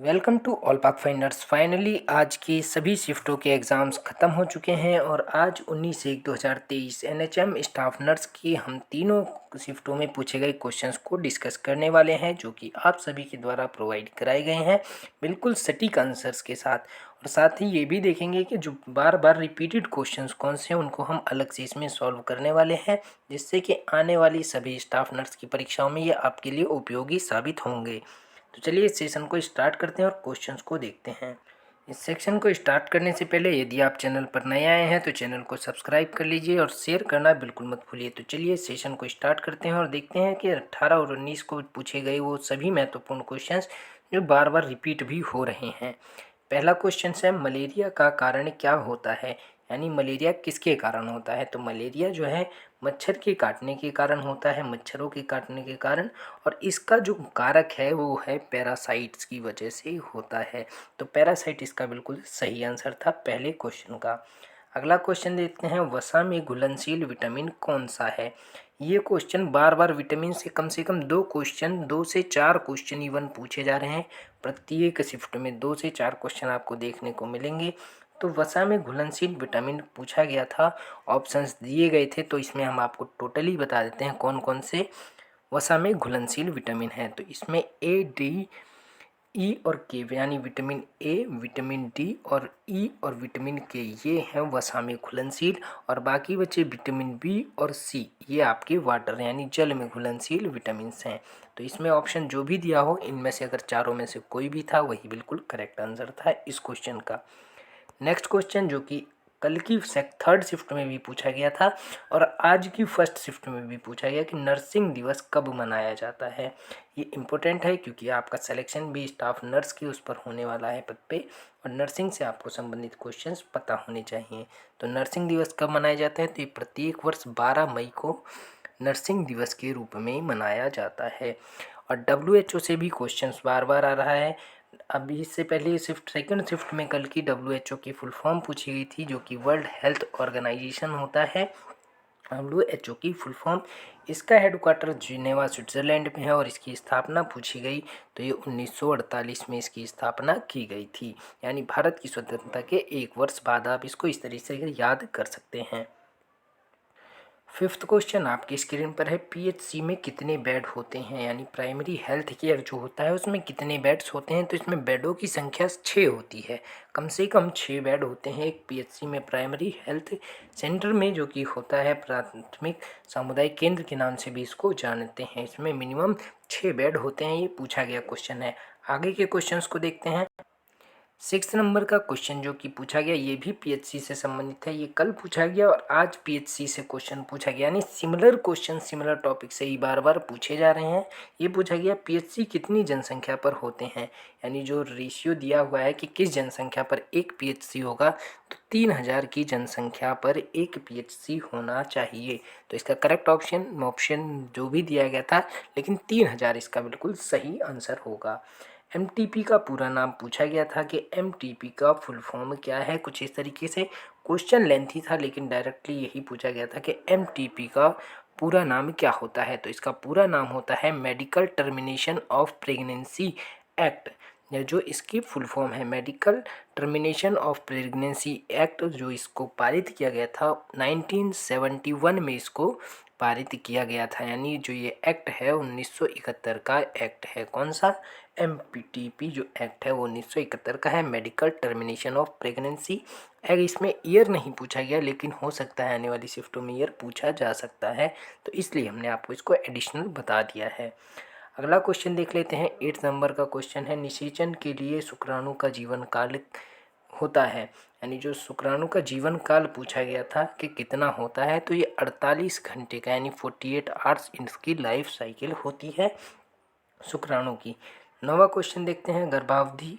Welcome to all पाक finders. Finally आज की सभी शिफ्टों के एग्ज़ाम्स ख़त्म हो चुके हैं और आज 19/1/2023 एनएचएम स्टाफ नर्स की हम तीनों शिफ्टों में पूछे गए क्वेश्चंस को डिस्कस करने वाले हैं, जो कि आप सभी के द्वारा प्रोवाइड कराए गए हैं बिल्कुल सटीक आंसर्स के साथ। और साथ ही ये भी देखेंगे कि जो बार बार रिपीटेड क्वेश्चंस कौन से हैं उनको हम अलग से इसमें सॉल्व करने वाले हैं, जिससे कि आने वाली सभी स्टाफ नर्स की परीक्षाओं में ये आपके लिए उपयोगी साबित होंगे। तो चलिए इस सेशन को स्टार्ट करते हैं और क्वेश्चंस को देखते हैं। इस सेक्शन को स्टार्ट करने से पहले यदि आप चैनल पर नए आए हैं तो चैनल को सब्सक्राइब कर लीजिए और शेयर करना बिल्कुल मत भूलिए। तो चलिए सेशन को स्टार्ट करते हैं और देखते हैं कि 18 और 19 को पूछे गए वो सभी महत्वपूर्ण क्वेश्चंस जो बार बार रिपीट भी हो रहे हैं। पहला क्वेश्चन है, मलेरिया का कारण क्या होता है, यानी मलेरिया किसके कारण होता है। तो मलेरिया जो है मच्छर के काटने के कारण होता है, मच्छरों के काटने के कारण, और इसका जो कारक है वो है पैरासाइट्स की वजह से होता है। तो पैरासाइट इसका बिल्कुल सही आंसर था पहले क्वेश्चन का। अगला क्वेश्चन देखते हैं, वसा में घुलनशील विटामिन कौन सा है। ये क्वेश्चन बार बार विटामिन से कम 2 से 4 क्वेश्चन इवन पूछे जा रहे हैं। प्रत्येक शिफ्ट में 2 से 4 क्वेश्चन आपको देखने को मिलेंगे। तो वसा में घुलनशील विटामिन पूछा गया था, ऑप्शंस दिए गए थे, तो इसमें हम आपको टोटली बता देते हैं कौन कौन से वसा में घुलनशील विटामिन है। तो इसमें ए, डी, ई और के, यानी विटामिन ए, विटामिन डी और ई और विटामिन के, ये हैं वसा में घुलनशील। और बाकी बचे विटामिन बी और सी, ये आपके वाटर यानी जल में घुलनशील विटामिन हैं। तो इसमें ऑप्शन जो भी दिया हो इनमें से अगर चारों में से कोई भी था वही बिल्कुल करेक्ट आंसर था इस क्वेश्चन का। नेक्स्ट क्वेश्चन जो कि कल की थर्ड शिफ्ट में भी पूछा गया था और आज की फर्स्ट शिफ्ट में भी पूछा गया कि नर्सिंग दिवस कब मनाया जाता है। ये इम्पोर्टेंट है क्योंकि आपका सिलेक्शन भी स्टाफ नर्स के उस पर होने वाला है पद पे, और नर्सिंग से आपको संबंधित क्वेश्चंस पता होने चाहिए। तो नर्सिंग दिवस कब मनाया जाता है, तो ये प्रत्येक वर्ष 12 मई को नर्सिंग दिवस के रूप में मनाया जाता है। और WHO से भी क्वेश्चंस बार बार आ रहा है। अभी इससे पहले सेकंड शिफ्ट में कल की WHO की फुल फॉर्म पूछी गई थी, जो कि वर्ल्ड हेल्थ ऑर्गेनाइजेशन होता है। WHO की फुल फॉर्म, इसका हेडक्वार्टर जिनेवा स्विट्जरलैंड में है और इसकी स्थापना पूछी गई तो ये 1948 में इसकी स्थापना की गई थी, यानी भारत की स्वतंत्रता के 1 वर्ष बाद। आप इसको इस तरीके से याद कर सकते हैं। फिफ्थ क्वेश्चन आपकी स्क्रीन पर है, PHC में कितने बेड होते हैं, यानी प्राइमरी हेल्थ केयर जो होता है उसमें कितने बेड्स होते हैं। तो इसमें बेडों की संख्या 6 होती है, कम से कम 6 बेड होते हैं एक PHC में, प्राइमरी हेल्थ सेंटर में, जो कि होता है प्राथमिक सामुदायिक केंद्र के नाम से भी इसको जानते हैं। इसमें मिनिमम 6 बेड होते हैं। ये पूछा गया क्वेश्चन है। आगे के क्वेश्चंस को देखते हैं। 6 नंबर का क्वेश्चन जो कि पूछा गया ये भी PHC से संबंधित है। ये कल पूछा गया और आज PHC से क्वेश्चन पूछा गया, यानी सिमिलर क्वेश्चन सिमिलर टॉपिक से ही बार बार पूछे जा रहे हैं। ये पूछा गया PHC कितनी जनसंख्या पर होते हैं, यानी जो रेशियो दिया हुआ है कि किस जनसंख्या पर एक PHC होगा, तो 3000 की जनसंख्या पर एक PHC होना चाहिए। तो इसका करेक्ट ऑप्शन जो भी दिया गया था, लेकिन 3000 इसका बिल्कुल सही आंसर होगा। MTP का पूरा नाम पूछा गया था कि MTP का फुल फॉर्म क्या है, कुछ इस तरीके से। क्वेश्चन लेंथी था लेकिन डायरेक्टली यही पूछा गया था कि MTP का पूरा नाम क्या होता है। तो इसका पूरा नाम होता है medical termination of pregnancy act, या जो इसकी फुल फॉर्म है medical termination of pregnancy act, जो इसको पारित किया गया था 1971 में इसको पारित किया गया था। यानी जो ये एक्ट है 1971 का एक्ट है। कौन सा? MPTP जो एक्ट है वो 1971 का है, medical termination of pregnancy act. इसमें ईयर नहीं पूछा गया, लेकिन हो सकता है आने वाली शिफ्टों में ईयर पूछा जा सकता है, तो इसलिए हमने आपको इसको एडिशनल बता दिया है। अगला क्वेश्चन देख लेते हैं। 8 नंबर का क्वेश्चन है, निषेचन के लिए शुक्राणु का जीवन काल होता है, यानी जो शुक्राणु का जीवन काल पूछा गया था कि कितना होता है, तो ये 48 घंटे का, यानी 48 आवर्स इसकी लाइफ साइकिल होती है शुक्राणु की। 9वां क्वेश्चन देखते हैं, गर्भावधि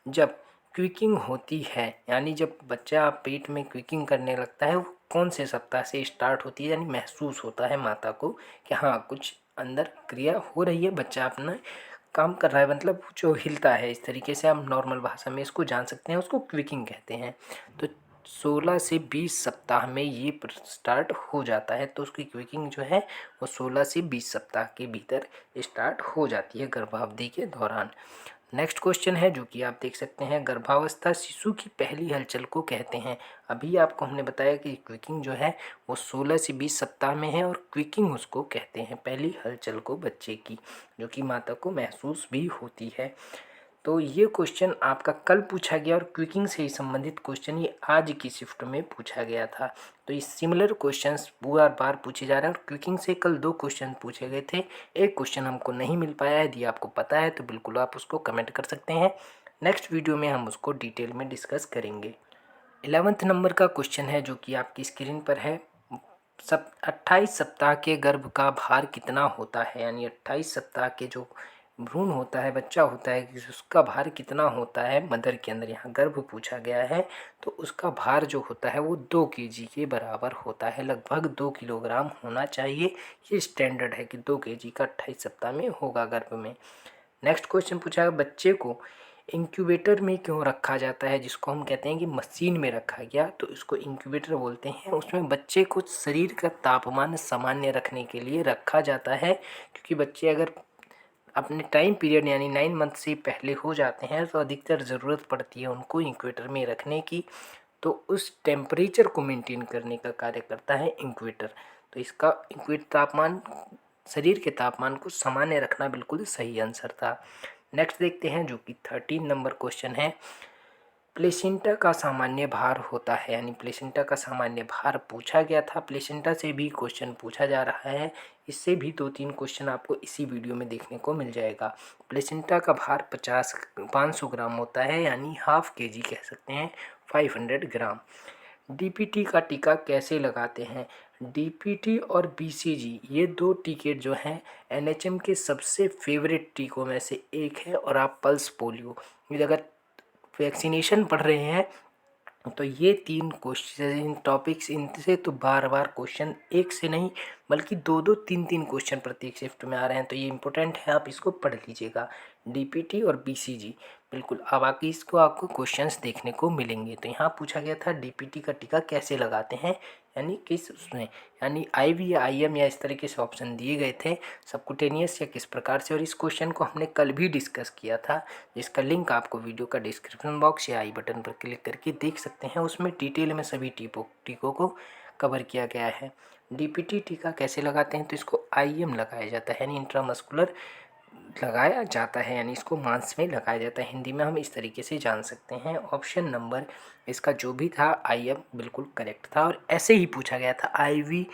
जब क्विकिंग होती है, यानी जब बच्चा पेट में क्विकिंग करने लगता है, वो कौन से सप्ताह से स्टार्ट होती है, यानी महसूस होता है माता को कि हाँ कुछ अंदर क्रिया हो रही है, बच्चा अपना काम कर रहा है, मतलब जो हिलता है, इस तरीके से हम नॉर्मल भाषा में इसको जान सकते हैं, उसको क्विकिंग कहते हैं। तो 16 से 20 सप्ताह में ये स्टार्ट हो जाता है, तो उसकी क्विकिंग जो है वो 16 से 20 सप्ताह के भीतर स्टार्ट हो जाती है गर्भावधि के दौरान। नेक्स्ट क्वेश्चन है जो कि आप देख सकते हैं, गर्भावस्था शिशु की पहली हलचल को कहते हैं। अभी आपको हमने बताया कि क्विकिंग जो है वो 16 से 20 सप्ताह में है और क्विकिंग उसको कहते हैं, पहली हलचल को बच्चे की, जो कि माता को महसूस भी होती है। तो ये क्वेश्चन आपका कल पूछा गया और क्विकिंग से ही संबंधित क्वेश्चन ये आज की शिफ्ट में पूछा गया था। तो ये सिमिलर क्वेश्चंस बार बार पूछे जा रहे हैं और क्विकिंग से कल 2 क्वेश्चन पूछे गए थे। एक क्वेश्चन हमको नहीं मिल पाया है, यदि आपको पता है तो बिल्कुल आप उसको कमेंट कर सकते हैं। नेक्स्ट वीडियो में हम उसको डिटेल में डिस्कस करेंगे। 11th नंबर का क्वेश्चन है जो कि आपकी स्क्रीन पर है। 28 सप्ताह के गर्भ का भार कितना होता है, यानी 28 सप्ताह के जो भ्रूण होता है, बच्चा होता है, उसका भार कितना होता है मदर के अंदर। यहाँ गर्भ पूछा गया है तो उसका भार जो होता है वो 2 kg के बराबर होता है, लगभग 2 किलोग्राम होना चाहिए। ये स्टैंडर्ड है कि 2 kg का 28 सप्ताह में होगा गर्भ में। नेक्स्ट क्वेश्चन पूछा है, बच्चे को इंक्यूबेटर में क्यों रखा जाता है, जिसको हम कहते हैं कि मशीन में रखा गया तो इसको इंक्यूबेटर बोलते हैं। उसमें बच्चे को शरीर का तापमान सामान्य रखने के लिए रखा जाता है, क्योंकि बच्चे अगर अपने टाइम पीरियड यानी 9 मंथ से पहले हो जाते हैं तो अधिकतर ज़रूरत पड़ती है उनको इंक्यूबेटर में रखने की। तो उस टेम्परेचर को मेंटेन करने का कार्य करता है इंक्यूबेटर। तो इसका इंक्यूबेटर तापमान, शरीर के तापमान को सामान्य रखना बिल्कुल सही आंसर था। नेक्स्ट देखते हैं जो कि 13 नंबर क्वेश्चन है, प्लेसेंटा का सामान्य भार होता है, यानी प्लेसेंटा का सामान्य भार पूछा गया था। प्लेसेंटा से भी क्वेश्चन पूछा जा रहा है, इससे भी 2-3 क्वेश्चन आपको इसी वीडियो में देखने को मिल जाएगा। प्लेसेंटा का भार 500 ग्राम होता है, यानी हाफ केजी कह सकते हैं, 500 ग्राम। डीपीटी का टीका कैसे लगाते हैं? डीपीटी और बीसीजी ये 2 टीके जो हैं एनएचएम के सबसे फेवरेट टीकों में से एक है। और आप पल्स पोलियो, अगर वैक्सीनेशन पढ़ रहे हैं तो ये 3 क्वेश्चन टॉपिक्स, इनसे तो बार बार क्वेश्चन एक से नहीं बल्कि 2-2 3-3 क्वेश्चन प्रत्येक शिफ्ट में आ रहे हैं, तो ये इंपॉर्टेंट है, आप इसको पढ़ लीजिएगा। डीपीटी और बीसीजी बिल्कुल, अब बाकी इसको आपको क्वेश्चंस देखने को मिलेंगे। तो यहाँ पूछा गया था डीपीटी का टीका कैसे लगाते हैं, यानी किस उसमें, यानी आईवी या आईएम या इस तरीके से ऑप्शन दिए गए थे, सबकुटेनियस या किस प्रकार से। और इस क्वेश्चन को हमने कल भी डिस्कस किया था, जिसका लिंक आपको वीडियो का डिस्क्रिप्शन बॉक्स या आई बटन पर क्लिक करके देख सकते हैं। उसमें डिटेल में सभी टीकों को कवर किया गया है। डीपीटी टीका कैसे लगाते हैं, तो इसको आईएम लगाया जाता है, यानी इंट्रामस्कुलर लगाया जाता है, यानी इसको मांस में लगाया जाता है। हिंदी में हम इस तरीके से जान सकते हैं। ऑप्शन नंबर इसका जो भी था आईएम बिल्कुल करेक्ट था। और ऐसे ही पूछा गया था, आईवी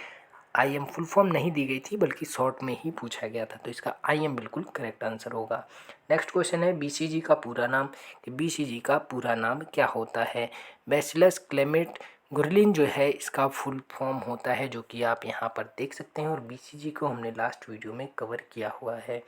आईएम फुल फॉर्म नहीं दी गई थी बल्कि शॉर्ट में ही पूछा गया था, तो इसका आईएम बिल्कुल करेक्ट आंसर होगा। नेक्स्ट क्वेश्चन है, बीसीजी का पूरा नाम, कि बीसीजी का पूरा नाम क्या होता है? बैसिलस क्लेमेट गुरलिन जो है इसका फुल फॉर्म होता है, जो कि आप यहाँ पर देख सकते हैं। और बीसीजी को हमने लास्ट वीडियो में कवर किया हुआ है।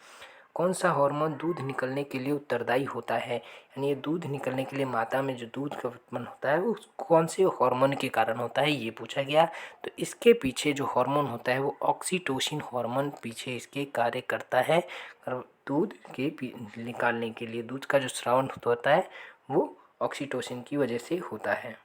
कौन सा हार्मोन दूध निकलने के लिए उत्तरदायी होता है, यानी ये दूध निकलने के लिए माता में जो दूध का उत्पन्न होता है वो कौन से हार्मोन के कारण होता है, ये पूछा गया। तो इसके पीछे जो हार्मोन होता है वो ऑक्सीटोसिन हार्मोन पीछे इसके कार्य करता है। और दूध के निकालने के लिए दूध का जो स्राव होता है वो ऑक्सीटोसिन की वजह से होता है।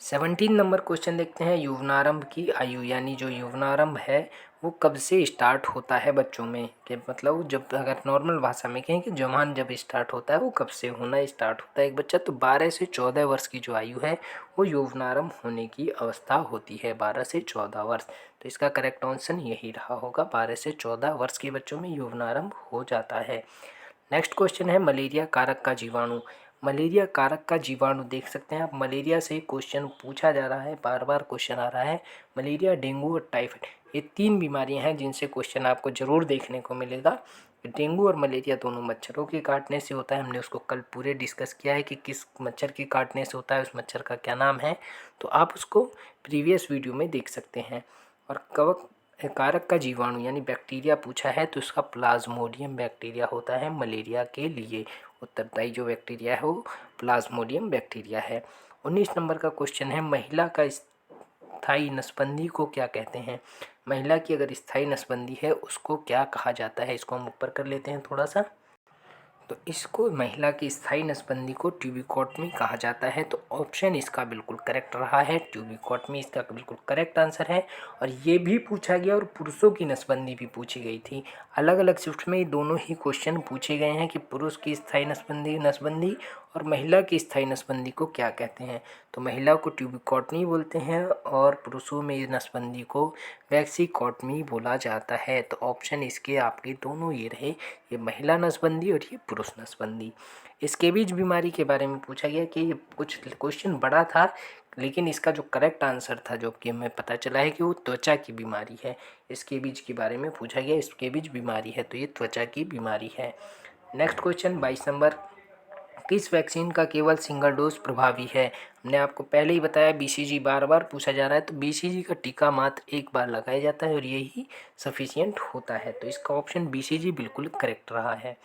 17 नंबर क्वेश्चन देखते हैं, यौवनारंभ की आयु, यानी जो यौवनारंभ है वो कब से स्टार्ट होता है बच्चों में, कि मतलब जब अगर नॉर्मल भाषा में कहें कि जवान जब स्टार्ट होता है वो कब से होना स्टार्ट होता है एक बच्चा, तो 12 से 14 वर्ष की जो आयु है वो यौवनारंभ होने की अवस्था होती है, 12 से 14 वर्ष। तो इसका करेक्ट ऑप्शन यही रहा होगा, 12 से 14 वर्ष के बच्चों में यौवनारंभ हो जाता है। नेक्स्ट क्वेश्चन है, मलेरिया कारक का जीवाणु। मलेरिया कारक का जीवाणु देख सकते हैं आप, मलेरिया से क्वेश्चन पूछा जा रहा है, बार बार क्वेश्चन आ रहा है। मलेरिया, डेंगू और टाइफाइड ये 3 बीमारियां हैं जिनसे क्वेश्चन आपको जरूर देखने को मिलेगा। डेंगू और मलेरिया दोनों मच्छरों के काटने से होता है, हमने उसको कल पूरे डिस्कस किया है कि किस मच्छर के काटने से होता है, उस मच्छर का क्या नाम है, तो आप उसको प्रीवियस वीडियो में देख सकते हैं। और कवक कारक का जीवाणु यानी बैक्टीरिया पूछा है, तो इसका प्लाज्मोडियम बैक्टीरिया होता है मलेरिया के लिए। उत्तरदायी जो बैक्टीरिया है वो प्लाज्मोडियम बैक्टीरिया है। 19 नंबर का क्वेश्चन है, महिला का स्थायी नसबंदी को क्या कहते हैं? महिला की अगर स्थायी नसबंदी है उसको क्या कहा जाता है? इसको हम ऊपर कर लेते हैं थोड़ा सा। तो इसको महिला की स्थायी नसबंदी को ट्यूबिकॉटमी कहा जाता है। तो ऑप्शन इसका बिल्कुल करेक्ट रहा है, ट्यूबिकॉटमी इसका बिल्कुल करेक्ट आंसर है। और ये भी पूछा गया और पुरुषों की नसबंदी भी पूछी गई थी। अलग अलग शिफ्ट में दोनों ही क्वेश्चन पूछे गए हैं कि पुरुष की स्थायी नसबंदी और महिला की स्थायी नसबंदी को क्या कहते हैं। तो महिला को ट्यूबिकॉटमी बोलते हैं और पुरुषों में नसबंदी को वैक्सीकॉटमी बोला जाता है। तो ऑप्शन इसके आपके दोनों ये रहे, ये महिला नसबंदी और ये पुरुष नसबंदी। इसके बीच बीमारी के बारे में पूछा गया कि ये कुछ क्वेश्चन बड़ा था, लेकिन इसका जो करेक्ट आंसर था जो कि हमें पता चला है कि वो त्वचा की बीमारी है। इसके बीच के बारे में पूछा गया, इसके बीच बीमारी है, तो ये त्वचा की बीमारी है। नेक्स्ट क्वेश्चन 22 नंबर, किस वैक्सीन का केवल सिंगल डोज प्रभावी है। हमने आपको पहले ही बताया बीसीजी बार बार पूछा जा रहा है, तो बीसीजी का टीका मात्र एक बार लगाया जाता है और यही सफिशियंट होता है। तो इसका ऑप्शन बीसीजी बिल्कुल करेक्ट रहा है।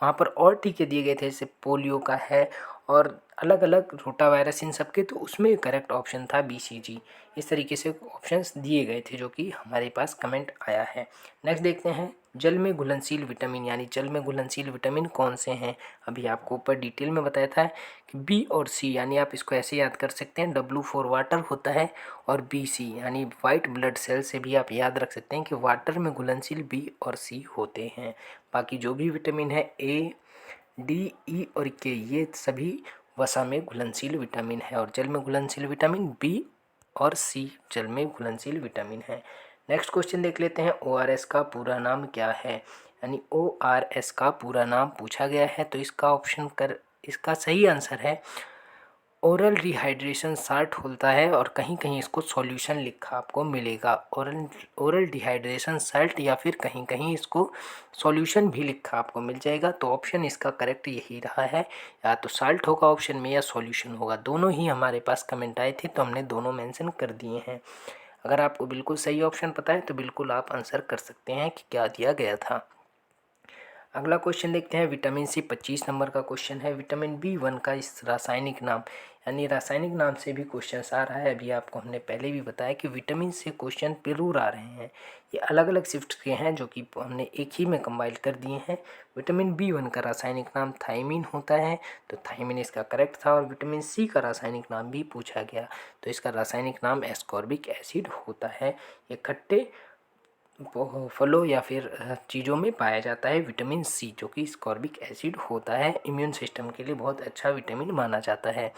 वहाँ पर और टीके दिए गए थे, जैसे पोलियो का है और अलग अलग रोटा वायरस इन सब के, तो उसमें करेक्ट ऑप्शन था बीसीजी। इस तरीके से ऑप्शंस दिए गए थे जो कि हमारे पास कमेंट आया है। नेक्स्ट देखते हैं, जल में घुलनशील विटामिन, यानी जल में घुलनशील विटामिन कौन से हैं। अभी आपको ऊपर डिटेल में बताया था कि बी और सी, यानी आप इसको ऐसे याद कर सकते हैं, डब्ल्यू फॉर वाटर होता है और बी सी यानी वाइट ब्लड सेल से भी आप याद रख सकते हैं कि वाटर में घुलनशील बी और सी होते हैं। बाकी जो भी विटामिन है ए, डी, ई और के, ये सभी वसा में घुलनशील विटामिन है और जल में घुलनशील विटामिन बी और सी जल में घुलनशील विटामिन है। नेक्स्ट क्वेश्चन देख लेते हैं, ओआरएस का पूरा नाम क्या है, यानी ओआरएस का पूरा नाम पूछा गया है। तो इसका सही आंसर है ओरल डिहाइड्रेशन साल्ट होता है और कहीं कहीं इसको सॉल्यूशन लिखा आपको मिलेगा, ओरल डिहाइड्रेशन साल्ट, या फिर कहीं कहीं इसको सॉल्यूशन भी लिखा आपको मिल जाएगा। तो ऑप्शन इसका करेक्ट यही रहा है, या तो साल्ट होगा ऑप्शन में या सॉल्यूशन होगा। दोनों ही हमारे पास कमेंट आए थे तो हमने दोनों मेंशन कर दिए हैं। अगर आपको बिल्कुल सही ऑप्शन पता है तो बिल्कुल आप आंसर कर सकते हैं कि क्या दिया गया था। अगला क्वेश्चन देखते हैं, विटामिन सी 25 नंबर का क्वेश्चन है, विटामिन B1 का इस रासायनिक नाम, यानी रासायनिक नाम से भी क्वेश्चन आ रहा है। अभी आपको हमने पहले भी बताया कि विटामिन से क्वेश्चन जरूर आ रहे हैं। ये अलग अलग शिफ्ट के हैं जो कि हमने एक ही में कंबाइन कर दिए हैं। विटामिन B1 का रासायनिक नाम थायमीन होता है, तो थायमीन इसका करेक्ट था। और विटामिन सी का रासायनिक नाम भी पूछा गया, तो इसका रासायनिक नाम एस्कॉर्बिक एसिड होता है। ये खट्टे फलों या फिर चीज़ों में पाया जाता है विटामिन सी, जो कि स्कॉर्बिक एसिड होता है। इम्यून सिस्टम के लिए बहुत अच्छा विटामिन माना जाता है।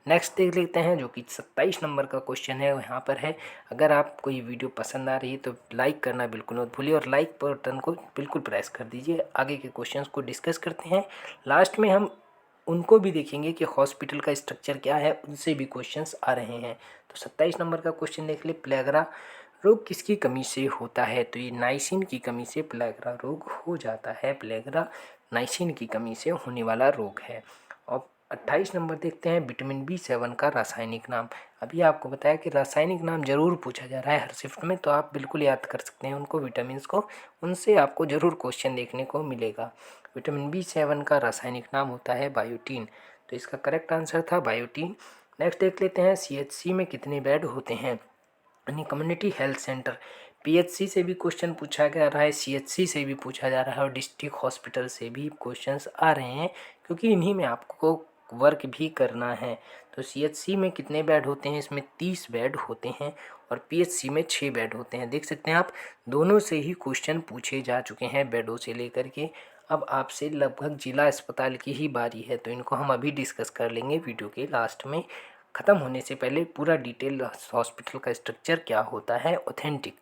नेक्स्ट देख लेते हैं, जो कि 27 नंबर का क्वेश्चन है, यहाँ पर है, अगर आपको ये वीडियो पसंद आ रही है तो लाइक करना बिल्कुल मत भूलिए और लाइक बटन को बिल्कुल प्रेस कर दीजिए। आगे के क्वेश्चंस को डिस्कस करते हैं, लास्ट में हम उनको भी देखेंगे कि हॉस्पिटल का स्ट्रक्चर क्या है, उनसे भी क्वेश्चंस आ रहे हैं। तो 27 नंबर का क्वेश्चन देख ले, प्लेगरा रोग किसकी कमी से होता है। तो ये नाइसिन की कमी से प्लेगरा रोग हो जाता है। प्लेगरा नाइसिन की कमी से होने वाला रोग है। और 28 नंबर देखते हैं, विटामिन B7 का रासायनिक नाम। अभी आपको बताया कि रासायनिक नाम जरूर पूछा जा रहा है हर शिफ्ट में, तो आप बिल्कुल याद कर सकते हैं उनको, विटामिन को, उनसे आपको जरूर क्वेश्चन देखने को मिलेगा। विटामिन B7 का रासायनिक नाम होता है बायोटीन, तो इसका करेक्ट आंसर था बायोटीन। नेक्स्ट देख लेते हैं, CHC में कितने बेड होते हैं, यानी कम्युनिटी हेल्थ सेंटर। PHC से भी क्वेश्चन पूछा जा रहा है, CHC से भी पूछा जा रहा है और डिस्ट्रिक्ट हॉस्पिटल से भी क्वेश्चंस आ रहे हैं, क्योंकि इन्हीं में आपको वर्क भी करना है। तो CHC में कितने बेड होते हैं, इसमें 30 बेड होते हैं और PHC में 6 बेड होते हैं। देख सकते हैं आप, दोनों से ही क्वेश्चन पूछे जा चुके हैं बेडों से लेकर के। अब आपसे लगभग जिला अस्पताल की ही बारी है, तो इनको हम अभी डिस्कस कर लेंगे वीडियो के लास्ट में। ख़त्म होने से पहले पूरा डिटेल हॉस्पिटल का स्ट्रक्चर क्या होता है, ऑथेंटिक।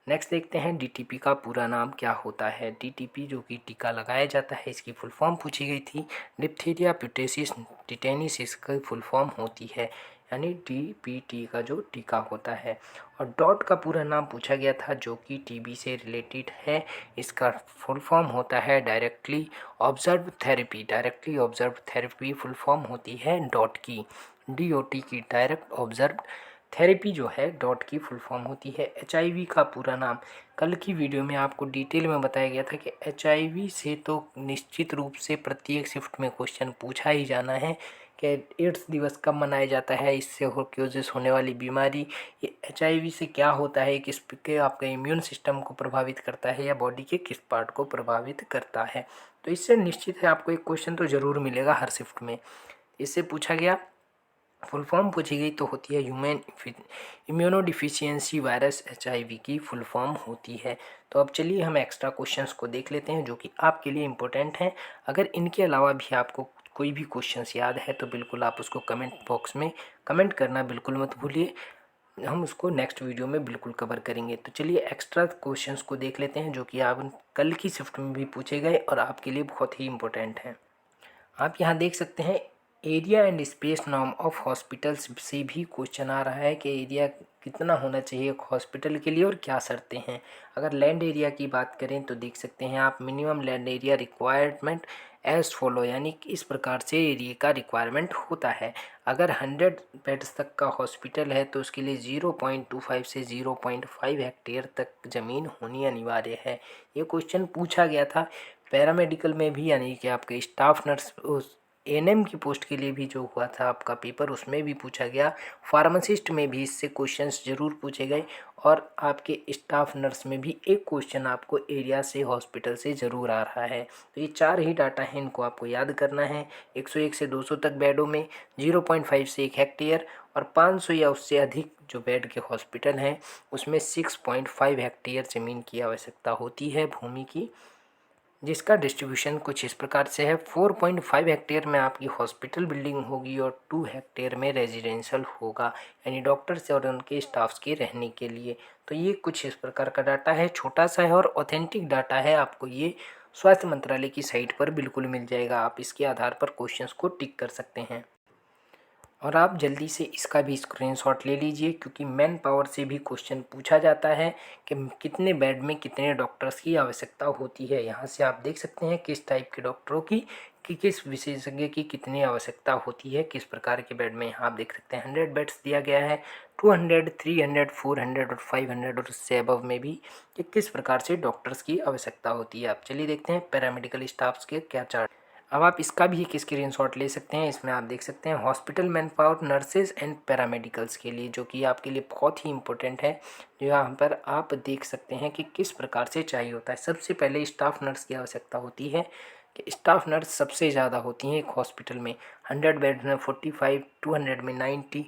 नेक्स्ट देखते हैं, DTP का पूरा नाम क्या होता है। DTP जो कि टीका लगाया जाता है, इसकी फुल फॉर्म पूछी गई थी। डिप्थीरिया पिटेसिस टिटेनिस इसकी फुल फॉर्म होती है, यानी DPT का जो टीका होता है। और डॉट का पूरा नाम पूछा गया था, जो कि TB से रिलेटेड है। इसका फुल फॉर्म होता है directly observe therapy. Directly observe therapy full form होती है डॉट की। DOT की डायरेक्ट ऑब्जर्व थेरेपी जो है डॉट की फुल फॉर्म होती है। HIV का पूरा नाम, कल की वीडियो में आपको डिटेल में बताया गया था कि HIV से तो निश्चित रूप से प्रत्येक शिफ्ट में क्वेश्चन पूछा ही जाना है कि एड्स दिवस कब मनाया जाता है, इससे क्योजिस होने वाली बीमारी, ये HIV से क्या होता है, किस के आपके इम्यून सिस्टम को प्रभावित करता है या बॉडी के किस पार्ट को प्रभावित करता है। तो इससे निश्चित है आपको एक क्वेश्चन तो ज़रूर मिलेगा हर शिफ्ट में। इससे पूछा गया, फुल फॉर्म पूछी गई तो होती है ह्यूमन इम्यूनोडिफिशियंसी वायरस HIV की फुल फॉर्म होती है। तो अब चलिए हम एक्स्ट्रा क्वेश्चंस को देख लेते हैं जो कि आपके लिए इम्पोर्टेंट हैं। अगर इनके अलावा भी आपको कोई भी क्वेश्चंस याद है तो बिल्कुल आप उसको कमेंट बॉक्स में कमेंट करना बिल्कुल मत भूलिए, हम उसको नेक्स्ट वीडियो में बिल्कुल कवर करेंगे। तो चलिए एक्स्ट्रा क्वेश्चंस को देख लेते हैं जो कि आप कल की शिफ्ट में भी पूछे गए और आपके लिए बहुत ही इम्पोर्टेंट हैं। आप यहाँ देख सकते हैं area and space norm of hospitals से भी क्वेश्चन आ रहा है कि एरिया कितना होना चाहिए एक हॉस्पिटल के लिए और क्या शर्तें हैं। अगर लैंड एरिया की बात करें तो देख सकते हैं आप minimum land area requirement as follow, यानी कि इस प्रकार से एरिया का रिक्वायरमेंट होता है। अगर 100 बेड्स तक का हॉस्पिटल है तो उसके लिए 0.25 से 0.5 हेक्टेयर तक ज़मीन होनी अनिवार्य है। ये क्वेश्चन पूछा गया था पैरामेडिकल में भी, यानी कि आपके स्टाफ नर्स उस ANM की पोस्ट के लिए भी जो हुआ था आपका पेपर, उसमें भी पूछा गया। फार्मासिस्ट में भी इससे क्वेश्चंस जरूर पूछे गए और आपके स्टाफ नर्स में भी एक क्वेश्चन आपको एरिया से हॉस्पिटल से ज़रूर आ रहा है। तो ये 4 ही डाटा हैं, इनको आपको याद करना है। 101 से 200 तक बेडों में 0.5 से 1 हेक्टेयर और 500 या उससे अधिक जो बेड के हॉस्पिटल हैं उसमें 6.5 हेक्टेयर ज़मीन की आवश्यकता होती है भूमि की, जिसका डिस्ट्रीब्यूशन कुछ इस प्रकार से है। 4.5 हेक्टेयर में आपकी हॉस्पिटल बिल्डिंग होगी और 2 हेक्टेयर में रेजिडेंशियल होगा, यानी डॉक्टर्स और उनके स्टाफ्स के रहने के लिए। तो ये कुछ इस प्रकार का डाटा है, छोटा सा है और ऑथेंटिक डाटा है। आपको ये स्वास्थ्य मंत्रालय की साइट पर बिल्कुल मिल जाएगा, आप इसके आधार पर क्वेश्चंस को टिक कर सकते हैं। और आप जल्दी से इसका भी स्क्रीनशॉट ले लीजिए क्योंकि मैन पावर से भी क्वेश्चन पूछा जाता है कि कितने बेड में कितने डॉक्टर्स की आवश्यकता होती है। यहाँ से आप देख सकते हैं किस टाइप के डॉक्टरों की कि किस विशेषज्ञ की कितनी आवश्यकता होती है, किस प्रकार के बेड में। यहाँ आप देख सकते हैं 100 बेड्स दिया गया है, 200, 300, 400 और 500 और उससे अबव में भी कि किस प्रकार से डॉक्टर्स की आवश्यकता होती है। आप चलिए देखते हैं पैरामेडिकल स्टाफ्स के क्या चार्ट। अब आप इसका भी एक स्क्रीनशॉट ले सकते हैं। इसमें आप देख सकते हैं hospital man power nurses and paramedicals के लिए, जो कि आपके लिए बहुत ही इंपॉर्टेंट है। जो यहाँ पर आप देख सकते हैं कि किस प्रकार से चाहिए होता है। सबसे पहले स्टाफ नर्स की आवश्यकता होती है कि स्टाफ नर्स सबसे ज़्यादा होती हैं एक हॉस्पिटल में। 100 बेड में 45, 200 में 90,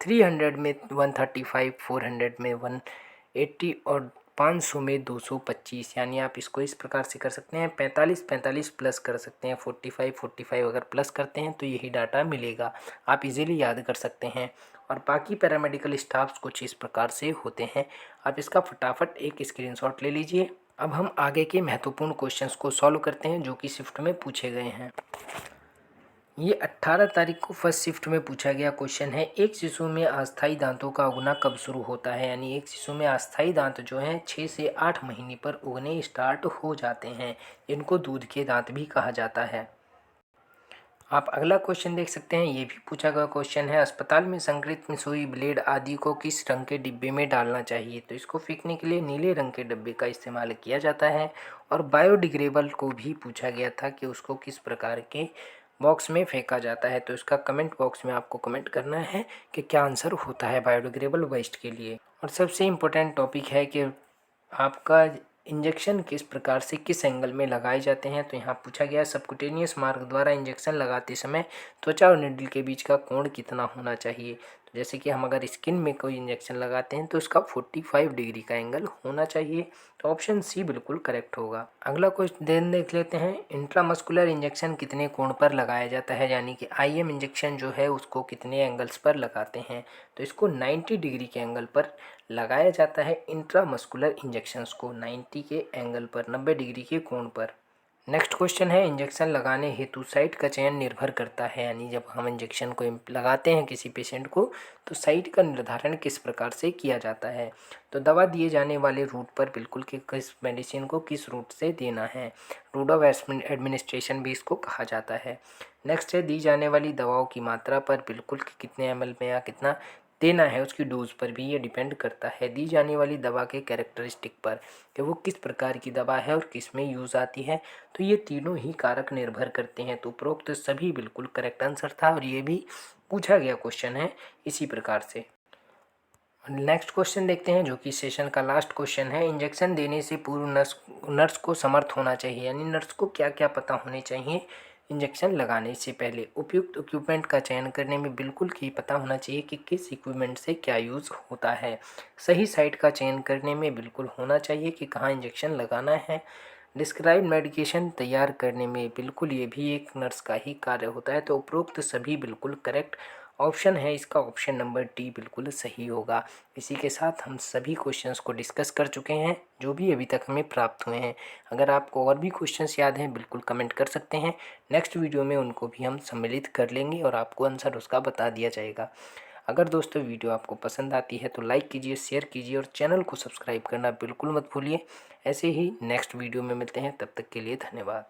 300 में 135, 400 में 180 और 500 में 225, यानी आप इसको इस प्रकार से कर सकते हैं। 45 प्लस कर सकते हैं, 45 अगर प्लस करते हैं तो यही डाटा मिलेगा, आप इजीली याद कर सकते हैं। और बाकी पैरामेडिकल स्टाफ्स कुछ इस प्रकार से होते हैं। आप इसका फटाफट एक स्क्रीनशॉट ले लीजिए। अब हम आगे के महत्वपूर्ण क्वेश्चंस को सॉल्व करते हैं जो कि शिफ्ट में पूछे गए हैं। ये 18 तारीख को फर्स्ट शिफ्ट में पूछा गया क्वेश्चन है, एक शिशु में अस्थायी दांतों का उगना कब शुरू होता है। यानी एक शिशु में अस्थायी दांत जो हैं 6 से 8 महीने पर उगने स्टार्ट हो जाते हैं, इनको दूध के दांत भी कहा जाता है। आप अगला क्वेश्चन देख सकते हैं, ये भी पूछा गया क्वेश्चन है, अस्पताल में संक्रित में सुई ब्लेड आदि को किस रंग के डिब्बे में डालना चाहिए। तो इसको फेंकने के लिए नीले रंग के डिब्बे का इस्तेमाल किया जाता है। और बायोडिग्रेडेबल को भी पूछा गया था कि उसको किस प्रकार के बॉक्स में फेंका जाता है। तो इसका कमेंट बॉक्स में आपको कमेंट करना है कि क्या आंसर होता है बायोडिग्रेडेबल वेस्ट के लिए। और सबसे इम्पोर्टेंट टॉपिक है कि आपका इंजेक्शन किस प्रकार से किस एंगल में लगाए जाते हैं। तो यहाँ पूछा गया सबक्यूटेनियस मार्ग द्वारा इंजेक्शन लगाते समय त्वचा और निडल के बीच का कोण कितना होना चाहिए। तो जैसे कि हम अगर स्किन में कोई इंजेक्शन लगाते हैं तो उसका 45 डिग्री का एंगल होना चाहिए। तो ऑप्शन सी बिल्कुल करेक्ट होगा। अगला क्वेश्चन देख लेते हैं, इंट्रामस्कुलर इंजेक्शन कितने कोण पर लगाया जाता है। यानी कि IM इंजेक्शन जो है उसको कितने एंगल्स पर लगाते हैं। तो इसको 90 डिग्री के एंगल पर लगाया जाता है। इंट्रामस्कुलर इंजेक्शंस को 90 के एंगल पर, 90 डिग्री के कोण पर। नेक्स्ट क्वेश्चन है, इंजेक्शन लगाने हेतु साइट का चयन निर्भर करता है। यानी जब हम इंजेक्शन को लगाते हैं किसी पेशेंट को तो साइट का निर्धारण किस प्रकार से किया जाता है। तो दवा दिए जाने वाले रूट पर बिल्कुल कि किस मेडिसिन को किस रूट से देना है, रूट ऑफ एडमिनिस्ट्रेशन भी इसको कहा जाता है। नेक्स्ट है, दी जाने वाली दवाओं की मात्रा पर बिल्कुल कि कितने ml में या कितना देना है, उसकी डोज पर भी ये डिपेंड करता है। दी जाने वाली दवा के कैरेक्टरिस्टिक पर कि वो किस प्रकार की दवा है और किस में यूज़ आती है। तो ये तीनों ही कारक निर्भर करते हैं। तो उपरोक्त सभी बिल्कुल करेक्ट आंसर था और ये भी पूछा गया क्वेश्चन है इसी प्रकार से। नेक्स्ट क्वेश्चन देखते हैं जो कि सेशन का लास्ट क्वेश्चन है। इंजेक्शन देने से पूर्व नर्स को समर्थ होना चाहिए, यानी नर्स को क्या क्या पता होने चाहिए इंजेक्शन लगाने से पहले। उपयुक्त इक्विपमेंट का चयन करने में बिल्कुल ही पता होना चाहिए कि किस इक्विपमेंट से क्या यूज़ होता है। सही साइट का चयन करने में बिल्कुल होना चाहिए कि कहाँ इंजेक्शन लगाना है। डिस्क्राइब मेडिकेशन तैयार करने में बिल्कुल ये भी एक नर्स का ही कार्य होता है। तो उपरोक्त सभी बिल्कुल करेक्ट ऑप्शन है, इसका ऑप्शन नंबर डी बिल्कुल सही होगा। इसी के साथ हम सभी क्वेश्चंस को डिस्कस कर चुके हैं जो भी अभी तक हमें प्राप्त हुए हैं। अगर आपको और भी क्वेश्चंस याद हैं बिल्कुल कमेंट कर सकते हैं, नेक्स्ट वीडियो में उनको भी हम सम्मिलित कर लेंगे और आपको आंसर उसका बता दिया जाएगा। अगर दोस्तों वीडियो आपको पसंद आती है तो लाइक कीजिए, शेयर कीजिए और चैनल को सब्सक्राइब करना बिल्कुल मत भूलिए। ऐसे ही नेक्स्ट वीडियो में मिलते हैं, तब तक के लिए धन्यवाद।